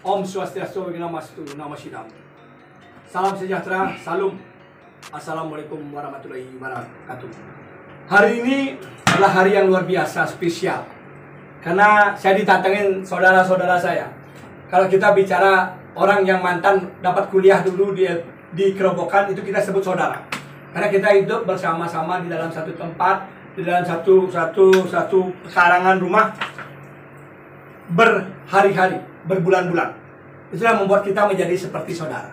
Om Swastiastu, Namastu, Namasidam. Salam sejahtera, salam. Assalamualaikum warahmatullahi wabarakatuh. Hari ini adalah hari yang luar biasa, spesial. Karena saya ditatangin saudara-saudara saya. Kalau kita bicara orang yang mantan dapat kuliah dulu di Kerobokan, itu kita sebut saudara. Karena kita hidup bersama-sama di dalam satu tempat, di dalam satu pekarangan rumah berhari-hari, berbulan-bulan. Itulah membuat kita menjadi seperti saudara.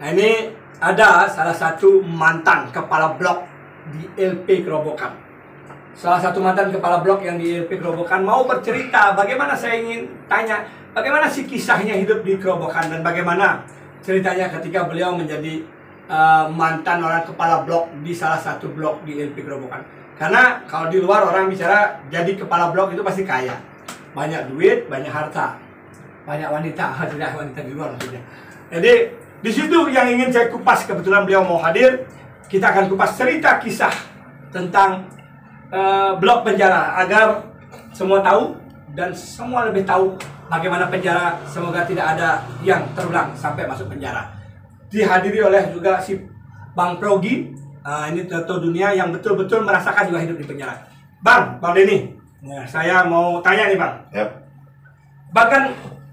Nah, ini ada salah satu mantan kepala blok di LP Kerobokan. Salah satu mantan kepala blok yang di LP Kerobokan mau bercerita. Bagaimana, saya ingin tanya, bagaimana sih kisahnya hidup di Kerobokan dan bagaimana ceritanya ketika beliau menjadi mantan orang kepala blok di salah satu blok di LP Kerobokan. Karena kalau di luar orang bicara jadi kepala blok itu pasti kaya, banyak duit, banyak harta, banyak wanita, tidak wanita di luar maksudnya. Jadi di situ yang ingin saya kupas, kebetulan beliau mau hadir, kita akan kupas cerita kisah tentang blok penjara agar semua tahu dan semua lebih tahu bagaimana penjara, semoga tidak ada yang terulang sampai masuk penjara. Dihadiri oleh juga si Bang Progi, ini Toto Dunia yang betul-betul merasakan juga hidup di penjara. Bang Denny, nah, saya mau tanya nih Bang. Yep. Bahkan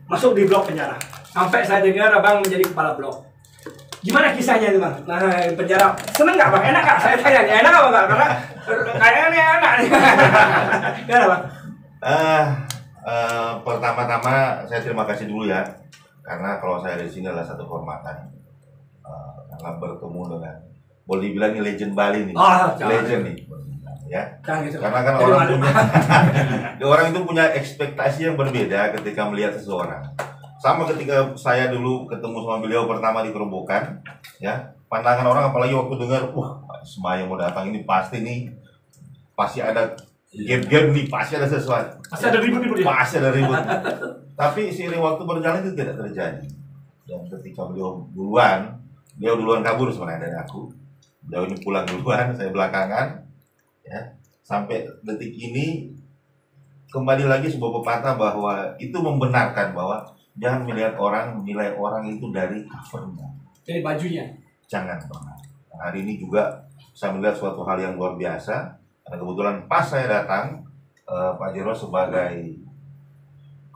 masuk di blok penjara, sampai saya dengar Abang menjadi kepala blok. Gimana kisahnya nih Bang? Nah, penjara seneng nggak Bang? Enak nggak? Saya tanya nih, enak nggak Bang? Karena kayaknya nih enak nih. Gimana Bang? Pertama-tama saya terima kasih dulu ya, karena kalau saya di sini adalah satu kehormatan. Karena bertemu dengan, boleh dibilang ini legend Bali nih, legend nih, ya. Gitu. Karena kan orang itu punya ekspektasi yang berbeda ketika melihat seseorang. Sama ketika saya dulu ketemu sama beliau pertama di Kerobokan, ya, pandangan orang apalagi waktu dengar, wah, Ismail mau datang ini pasti ada game-game nih, pasti ada sesuatu, pasti ada ribut-ribut, pasti ada ribut. Tapi seiring waktu berjalan itu tidak terjadi. Dan ketika beliau duluan kabur sebenarnya dari aku. Beliau ini pulang duluan, saya belakangan, ya. Sampai detik ini kembali lagi sebuah pepatah bahwa itu membenarkan bahwa jangan menilai orang itu dari covernya, dari bajunya. Jangan pernah. Nah, hari ini juga saya melihat suatu hal yang luar biasa. Karena kebetulan pas saya datang, Pak Jero sebagai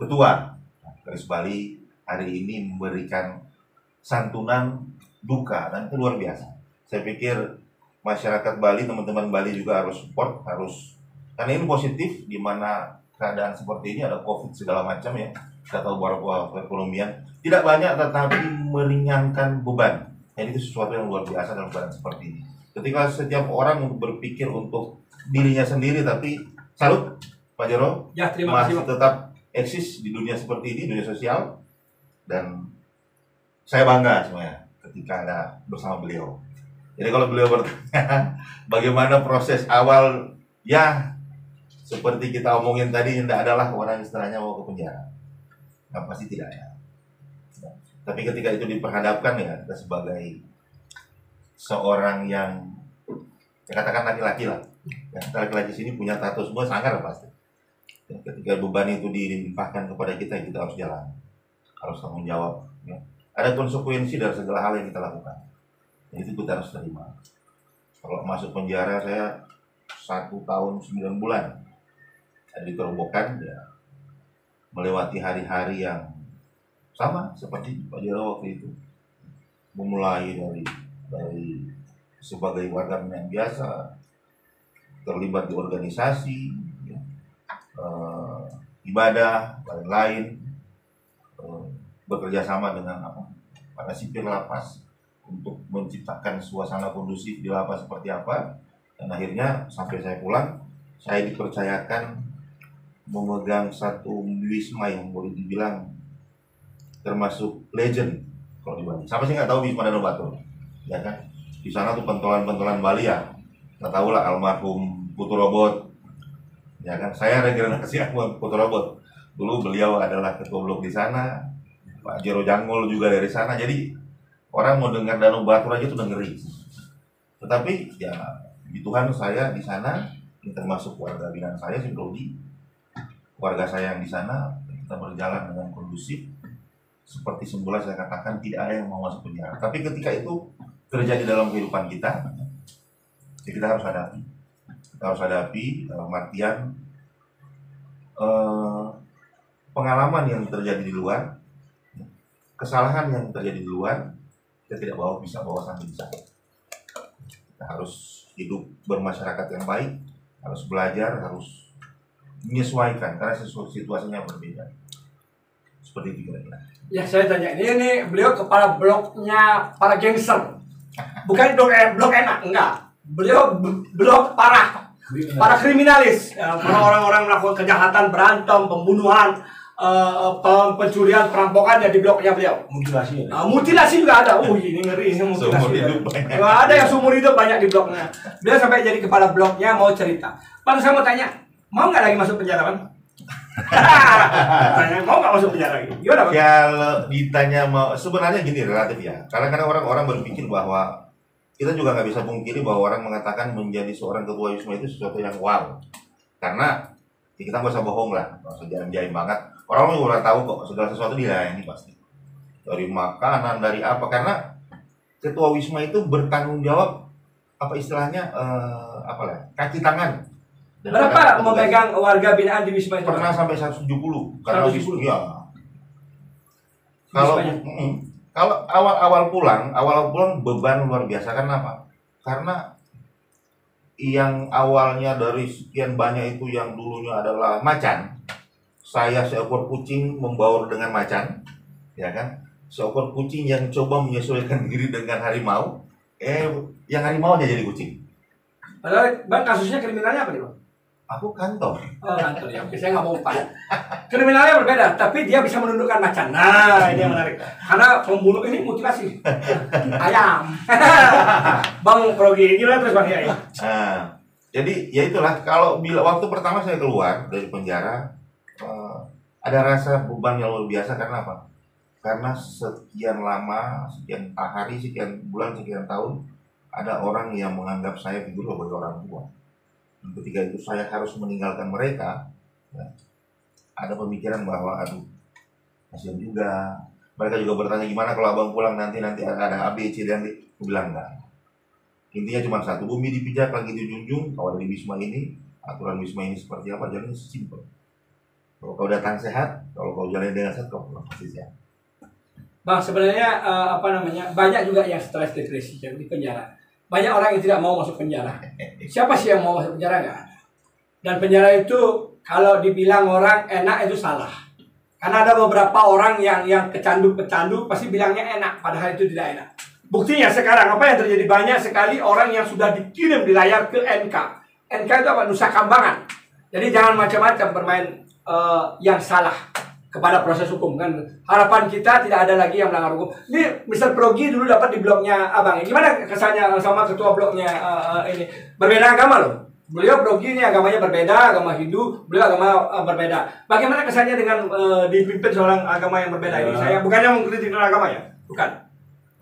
ketua Garis Bali hari ini memberikan santunan duka, dan itu luar biasa. Saya pikir masyarakat Bali, teman-teman Bali juga harus support, karena ini positif, di mana keadaan seperti ini ada COVID segala macam ya. Kita tahu bahwa perekonomian tidak banyak, tetapi meringankan beban. Dan itu sesuatu yang luar biasa dalam keadaan seperti ini. Ketika setiap orang berpikir untuk dirinya sendiri, tapi salut Pak Jero, ya, terima kasih, masih tetap eksis di dunia seperti ini, dunia sosial, dan saya bangga semuanya ketika ada bersama beliau. Jadi kalau beliau bertanya bagaimana proses awal, ya seperti kita omongin tadi, tidak adalah orang istilahnya mau ke penjara, nah, pasti tidak ya. Tapi ketika itu diperhadapkan ya, kita sebagai seorang yang ya, katakan laki-laki lah, ya, laki-laki sini punya tato semua, sangar pasti. Ya, ketika beban itu dilimpahkan kepada kita harus jalan, harus tanggung jawab. Ya. Ada konsekuensi dari segala hal yang kita lakukan. Dan itu kita harus terima. Kalau masuk penjara, saya 1 tahun 9 bulan saya di Kerobokan, ya, melewati hari-hari yang sama seperti Pak Jero waktu itu. Memulai dari sebagai warga yang biasa, terlibat di organisasi, ya, ibadah, lain-lain, bekerja sama dengan para sipir lapas untuk menciptakan suasana kondusif di lapas seperti apa. Dan akhirnya sampai saya pulang, saya dipercayakan memegang satu wisma yang boleh dibilang termasuk legend kalau di Bali. Siapa sih nggak tahu Wisma Danau Batur, ya kan? Di sana tuh pentolan-pentolan Bali ya. Kita tahu lah almarhum Putu Robot, ya kan? Saya regenerasi Putu Robot. Dulu beliau adalah ketua blok di sana. Pak Jero Janggol juga dari sana. Jadi orang mau dengar Danau Batur aja tuh udah ngeri. Tetapi ya di Tuhan, saya di sana, ini termasuk warga binaan saya si Brody, warga saya yang di sana, kita berjalan dengan kondusif. seperti semula saya katakan, tidak ada yang mau masuk penjara. Tapi ketika itu terjadi dalam kehidupan kita, ya kita harus hadapi. Kita harus hadapi dalam artian pengalaman yang terjadi di luar, kesalahan yang terjadi di luar, kita tidak bisa bawa sampai di sana. Kita harus hidup bermasyarakat yang baik, harus belajar, harus menyesuaikan karena situasinya berbeda. Seperti itu kira-kira. Ya saya tanya, ini beliau kepala bloknya para gangster, bukan blok enak, enggak. Beliau blok para kriminalis, para orang-orang melakukan kejahatan, berantem, pembunuhan, pencurian, perampokan ya di bloknya beliau. Mutilasi. Mutilasi juga ada. Ini ngeri ini mutilasi. Seumur hidup banyak. Ada yang seumur hidup banyak di bloknya. Beliau sampai jadi kepala bloknya mau cerita. Bang, saya mau tanya, mau nggak lagi masuk penjara, Bang? Mau nggak masuk penjara lagi? Gimana, Bang? Kalau ditanya mau, sebenarnya gini relatif ya. Kadang-kadang orang-orang berpikir bahwa kita juga nggak bisa pungkiri bahwa orang mengatakan menjadi seorang ketua Wisma itu sesuatu yang wow. Karena ya kita nggak usah bohong lah, nggak usah jaim-jaim banget. Orang juga udah tahu kok segala sesuatu dilayani pasti. Dari makanan, dari apa. Karena ketua Wisma itu bertanggung jawab, apa istilahnya, kaki tangan. Berapa memegang warga binaan di Wisma itu? Pernah sampai 170. Karena 170. ya. Kalau awal pulang beban luar biasa. Kenapa? Karena yang awalnya dari sekian banyak itu yang dulunya adalah macan, saya seekor kucing membaur dengan macan, ya kan? Seekor kucing yang coba menyesuaikan diri dengan harimau, yang harimaunya jadi kucing. Padahal, Bang, kasusnya kriminalnya apa nih, Bang? Aku kantor. Oh, kantor ya. Oke, saya nggak mau umpan. Kriminalnya berbeda, tapi dia bisa menundukkan macan. Nah, ini yang menarik. Karena pembunuh ini mutilasi. Ayam. Bang Progi, gimana terus Bang Yai? Nah, jadi ya itulah, waktu pertama saya keluar dari penjara, ada rasa beban yang luar biasa. Karena apa? Karena sekian lama, sekian hari, sekian bulan, sekian tahun, ada orang yang menganggap saya figur sebagai orang tua. Dan ketika itu saya harus meninggalkan mereka, ya, ada pemikiran bahwa aduh, kasihan juga. Mereka juga bertanya gimana kalau abang pulang nanti ada A, B, C, dan D. Aku bilang enggak. Intinya cuma satu, bumi dipijak lagi dijunjung. Kalau di Wisma ini, aturan Wisma ini seperti apa, jalannya simpel. Kalau kau datang sehat, kalau kau jalan dengan sehat, kau pulang pasti sehat. Bang, sebenarnya banyak juga yang stres, depresi di penjara. Banyak orang yang tidak mau masuk penjara. Siapa sih yang mau masuk penjara? Enggak. Dan penjara itu kalau dibilang orang enak itu salah. Karena ada beberapa orang yang pecandu pasti bilangnya enak, padahal itu tidak enak. Buktinya sekarang apa yang terjadi, banyak sekali orang yang sudah dikirim di layar ke NK. NK itu apa? Nusa Kambangan. Jadi jangan macam-macam bermain yang salah kepada proses hukum kan. Harapan kita tidak ada lagi yang melanggar hukum. Ini Mr. Progi dulu dapat di blognya Abang. Gimana kesannya sama ketua blognya ini? Berbeda agama loh. Beliau Progi ini agamanya berbeda, agama Hindu, beliau agama berbeda. Bagaimana kesannya dengan dipimpin seorang agama yang berbeda ini? Saya bukannya mengkritik agama ya, bukan.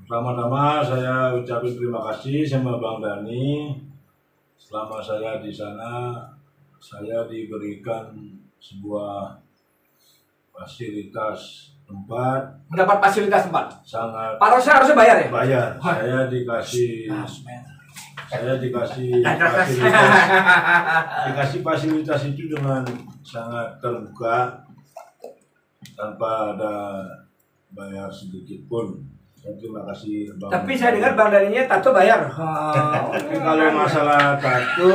Pertama-tama saya ucapin terima kasih sama Bang Dani. Selama saya di sana, saya diberikan sebuah fasilitas tempat. Mendapat fasilitas tempat. Sangat. Pak Rosa harusnya bayar ya? Bayar. Saya dikasih fasilitas itu dengan sangat terbuka, tanpa ada bayar sedikit pun. Terima kasih Bang. Tapi saya dengar Bang Daninya tato bayar. Tapi kalau masalah tato,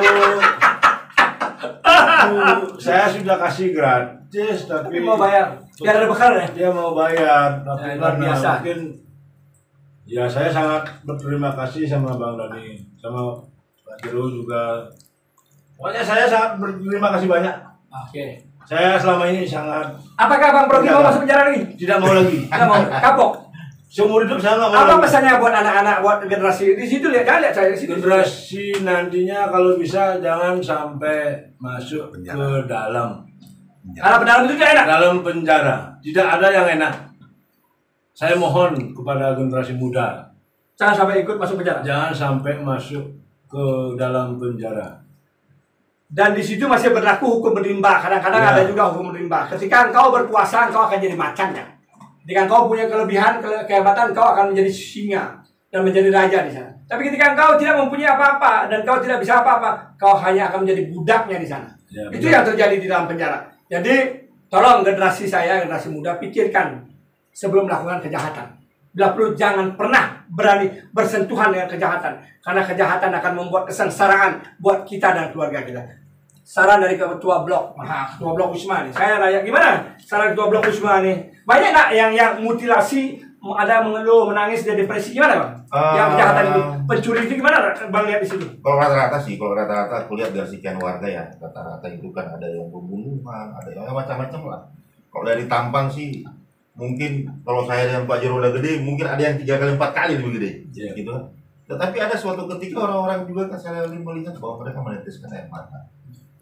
saya sudah kasih gratis, tapi mau bayar. Biar ada bekal ya? Dia mau bayar, tapi luar biasa. Mungkin ya saya sangat berterima kasih sama Bang Dani, sama Pak Jero juga. Pokoknya saya sangat berterima kasih banyak. Oke. Saya selama ini sangat. Apakah Bang Progi mau masuk penjara lagi? Tidak mau lagi. Tidak mau. Kapok. Seumur hidup saya nggak mau. Apa lagi. pesannya buat anak-anak, buat generasi di situ? Lihat saya di situ. Generasi nantinya kalau bisa jangan sampai masuk ke dalam. Karena pendalam itu tidak enak. Dalam penjara tidak ada yang enak. Saya mohon kepada generasi muda, Jangan sampai ikut masuk penjara. jangan sampai masuk ke dalam penjara. Dan di situ masih berlaku hukum rimba. Kadang-kadang Ya. ada juga hukum rimba. Ketika engkau berpuasa, engkau akan jadi macan ya. Ketika engkau punya kelebihan, kehebatan, kau akan menjadi singa dan menjadi raja di sana. Tapi ketika engkau tidak mempunyai apa-apa dan kau tidak bisa apa-apa, kau hanya akan menjadi budaknya di sana. Ya, Itu yang terjadi di dalam penjara. Jadi tolong generasi saya, generasi muda, pikirkan sebelum melakukan kejahatan. Bila perlu jangan pernah berani bersentuhan dengan kejahatan, karena kejahatan akan membuat kesengsaraan buat kita dan keluarga kita. Saran dari ketua blok, ketua blok Wisma nih. Saya rakyat gimana? Saran ketua blok Wisma nih. Banyak nggak yang mutilasi, ada mengeluh, menangis, dia depresi, gimana bang? Yang kejahatan itu, pencuri itu gimana bang lihat di situ? Kalau rata-rata sih, kalau rata-rata aku lihat dari sekian warga ya, rata-rata itu kan ada yang pembunuhan, ada yang macam-macam lah. Kalau dari tampang sih, mungkin kalau saya dengan Pak Jero udah gede, mungkin ada yang 3 kali 4 kali lebih gede, gitu. Tetapi ada suatu ketika orang-orang juga kan saya melihat bahwa mereka meneteskan air mata.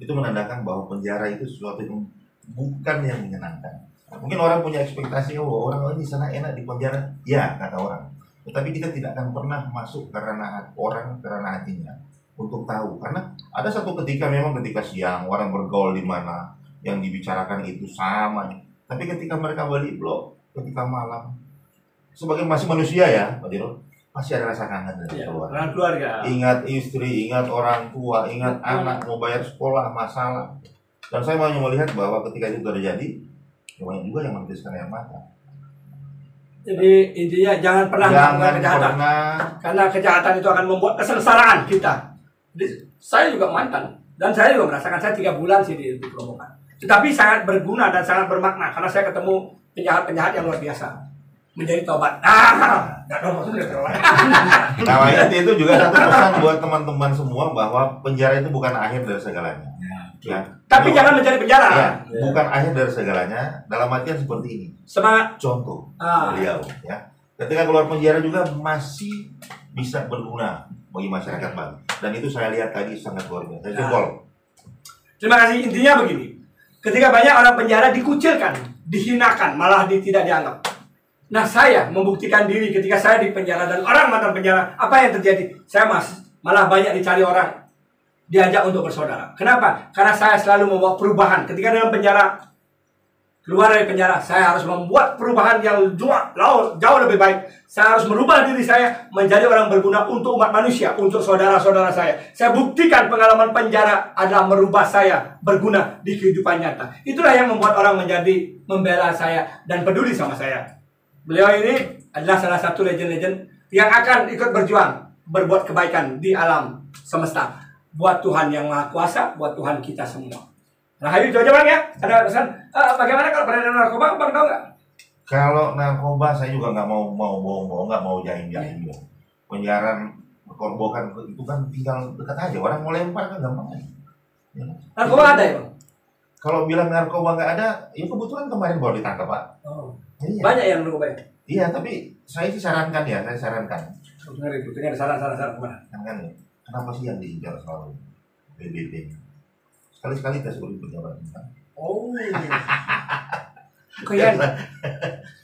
Itu menandakan bahwa penjara itu sesuatu yang bukan yang menyenangkan. Mungkin orang punya ekspektasi, oh orang di sana enak di penjara, ya kata orang. Tetapi kita tidak akan pernah masuk ke ranah orang, ke ranah hatinya untuk tahu. Karena ada satu ketika memang ketika siang orang bergaul di mana yang dibicarakan itu sama. Tapi ketika mereka balik blok, ketika malam, sebagai masih manusia ya, Pak Jero, masih ada rasa kangen dari keluarga. Ingat istri, ingat orang tua, ingat anak, mau bayar sekolah, masalah. Dan saya mau melihat bahwa ketika itu terjadi, banyak juga yang meneteskan air mata. Jadi intinya jangan pernah melakukan kejahatan. Karena kejahatan itu akan membuat kesengsaraan kita. Jadi, saya juga mantan. Dan saya juga merasakan, saya 3 bulan sih di Kerobokan. Tetapi sangat berguna dan sangat bermakna. Karena saya ketemu penjahat-penjahat yang luar biasa. Menjadi tobat. Nah, itu juga satu pesan buat teman-teman semua bahwa penjara itu bukan akhir dari segalanya. Ya. Tapi jangan mencari penjara. Ya, bukan akhir dari segalanya. Dalam artian seperti ini. Semangat. Contoh beliau, ya. Ketika keluar penjara juga masih bisa berguna bagi masyarakat Bali. Dan itu saya lihat tadi sangat luar biasa. Saya jempol. Terima kasih. Intinya begini. Ketika banyak orang penjara dikucilkan, dihinakan, malah tidak dianggap. Nah, saya membuktikan diri ketika saya di penjara dan orang mantan penjara, apa yang terjadi? Saya malah banyak dicari orang, diajak untuk bersaudara. Kenapa? Karena saya selalu membawa perubahan. Ketika dalam penjara, keluar dari penjara, saya harus membuat perubahan yang jauh lebih baik. Saya harus merubah diri saya menjadi orang berguna untuk umat manusia, untuk saudara-saudara saya. Saya buktikan pengalaman penjara adalah merubah saya berguna di kehidupan nyata. Itulah yang membuat orang menjadi membela saya dan peduli sama saya. Beliau ini adalah salah satu legend-legend yang akan ikut berjuang, berbuat kebaikan di alam semesta. Buat Tuhan yang Maha Kuasa, buat Tuhan kita semua. Rahayu itu aja bang ya. Ada pesan, bagaimana kalau peredaran narkoba, bang tahu nggak? Kalau narkoba saya juga nggak mau bohong-bohong, nggak mau jahil-jahil. Penjara Kerobokan itu kan tinggal dekat aja. Orang mau lempar kan gampang aja. Ya. Narkoba ada ya bang? Kalau bilang narkoba nggak ada, ya kebetulan kemarin baru ditangkap Pak. Oh. Iya. Banyak yang narkoba ya? Iya, tapi saya sih sarankan ya, saya sarankan. Dengar saran-saran kemana? Kan ya, kenapa sih yang diincar selalu PBB? Sekali-sekali tes urin pejabat. Oh. Keren.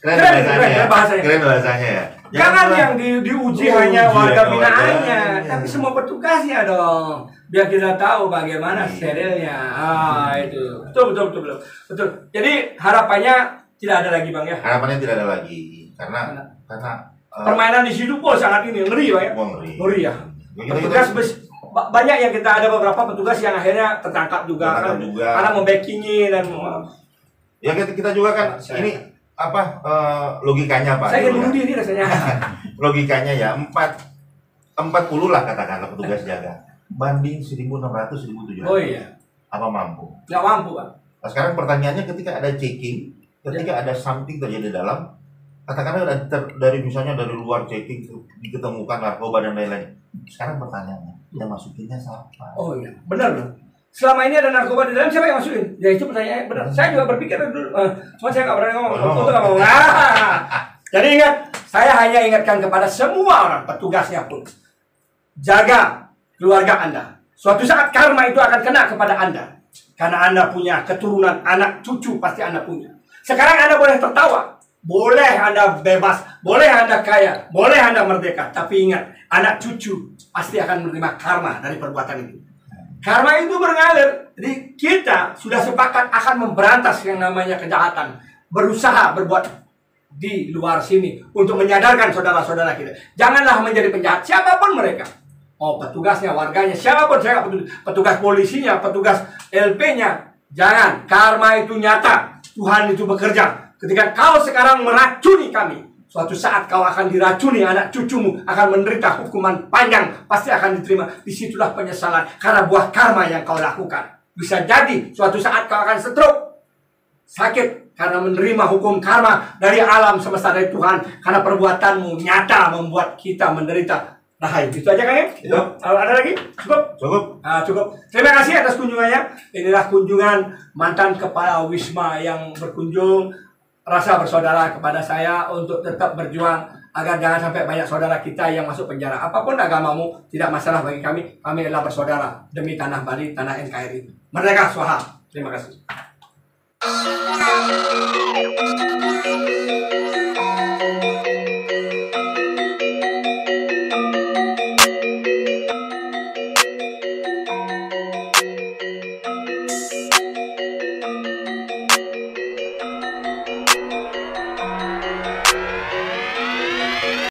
Keren bahasanya. Keren bahasanya ya. Jangan yang diuji hanya warga binaannya, tapi semua petugasnya dong. Biar kita tahu bagaimana sterilnya. Itu. Betul. Jadi harapannya tidak ada lagi bang ya. Harapannya tidak ada lagi karena permainan di situ sangat ngeri bang ya. Ngeri ya. Petugas banyak yang kita ada beberapa petugas yang akhirnya tertangkap juga karena membackingi dan ya kita juga kan ini logikanya Pak. Saya ingin bunuh diri rasanya. Logikanya ya 40 lah katakanlah petugas jaga banding 1.600 1.700. Oh iya. Apa mampu? Nggak mampu Pak. Nah, sekarang pertanyaannya ketika ada checking, ketika ada something terjadi dalam, katakanlah dari misalnya dari luar checking diketemukan narkoba dan lain-lain. Sekarang pertanyaannya, yang masukinnya siapa? Oh iya, benar loh. Selama ini ada narkoba di dalam, siapa yang masukin? Ya itu pertanyaannya benar. Saya juga berpikir dulu, cuma saya nggak berani ngomong. Nggak mau. Jadi ingat, saya hanya ingatkan kepada semua orang, petugasnya pun, jaga keluarga Anda. Suatu saat karma itu akan kena kepada Anda. Karena Anda punya keturunan, anak, cucu pasti Anda punya. Sekarang Anda boleh tertawa, boleh Anda bebas, boleh Anda kaya, boleh Anda merdeka. Tapi ingat, anak cucu pasti akan menerima karma dari perbuatan itu. Karma itu mengalir. Jadi kita sudah sepakat akan memberantas yang namanya kejahatan. Berusaha berbuat di luar sini untuk menyadarkan saudara-saudara kita. Janganlah menjadi penjahat siapapun mereka. Oh, petugasnya, warganya, siapapun, saya petugas polisinya, petugas LP-nya. Jangan, karma itu nyata. Tuhan itu bekerja. Ketika kau sekarang meracuni kami, suatu saat kau akan diracuni, anak cucumu akan menderita hukuman panjang, pasti akan diterima. Disitulah penyesalan karena buah karma yang kau lakukan. Bisa jadi suatu saat kau akan stroke, sakit karena menerima hukum karma dari alam semesta, dari Tuhan. Karena perbuatanmu nyata membuat kita menderita. Nah, itu aja kan ya? Kalau ada lagi? Cukup? Cukup. Cukup. Terima kasih atas kunjungannya. Inilah kunjungan mantan kepala Wisma yang berkunjung, rasa bersaudara kepada saya untuk tetap berjuang agar jangan sampai banyak saudara kita yang masuk penjara. Apapun agamamu, tidak masalah bagi kami. Kami adalah bersaudara demi tanah Bali, tanah NKRI. Merdeka Swaha. Terima kasih.